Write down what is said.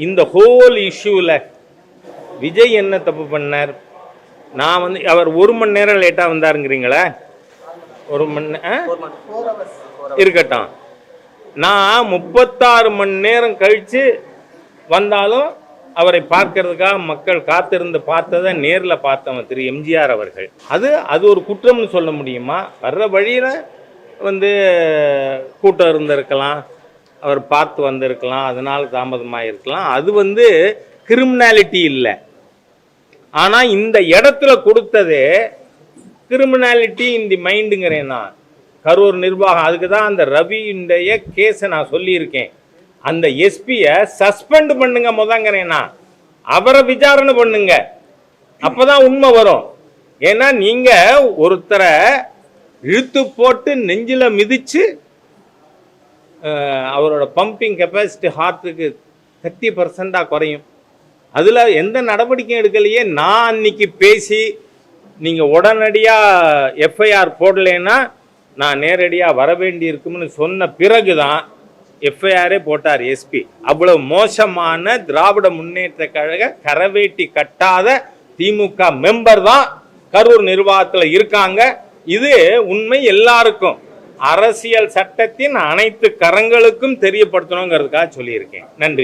இந்த ஹோல் இஷ்யூவில் விஜய் என்ன தப்பு பண்ணார்? நான் வந்து அவர் 1 மணி நேரம் லேட்டாக வந்தாருங்கிறீங்களா? 1 மணி இருக்கட்டும். நான் 36 மணி நேரம் கழித்து வந்தாலும் அவரை பார்க்கறதுக்காக மக்கள் காத்திருந்து பார்த்ததை நேரில் பார்த்தவன் திரு எம்ஜிஆர் அவர்கள். அது ஒரு குற்றம்னு சொல்ல முடியுமா? வர்ற வழியில் வந்து கூட்டம் இருந்திருக்கலாம், அவர் பார்த்து வந்திருக்கலாம், அதனால் தாமதமாக இருக்கலாம். அது வந்து கிரிமினாலிட்டி இல்லை. ஆனால் இந்த இடத்துல கொடுத்ததே கிரிமினாலிட்டி இந்த மைண்டுங்கிறேன் நான். கரூர் நிர்வாகம், அதுக்கு தான் அந்த ரவியுடைய கேஸை நான் சொல்லியிருக்கேன். அந்த எஸ்பியை சஸ்பெண்ட் பண்ணுங்க முதங்கிறேன்னா, அவரை விசாரணை பண்ணுங்க, அப்பதான் உண்மை வரும். ஏன்னா நீங்க ஒருத்தரை இழுத்து போட்டு நெஞ்சில மிதிச்சு அவரோட பம்பிங் கெப்பாசிட்டி ஹார்ட்டுக்கு 30% குறையும். அதில் எந்த நடவடிக்கையும் எடுக்கலையே. நான் அன்னைக்கு பேசி நீங்கள் உடனடியாக எஃப்ஐஆர் போடலைன்னா நான் நேரடியாக வர வேண்டி இருக்கும்னு சொன்ன பிறகு தான் எஃப்ஐஆரே போட்டார் எஸ்பி. அவ்வளவு மோசமான திராவிட முன்னேற்ற கழக கரவேட்டி கட்டாத திமுக மெம்பர் தான் கரூர் நிர்வாகத்தில் இருக்காங்க. இது உண்மை எல்லாருக்கும், அரசியல் சட்டத்தின் அனைத்து கரங்களுக்கும் தெரியப்படுத்தணுங்கிறதுக்காக சொல்லியிருக்கேன். நன்றி.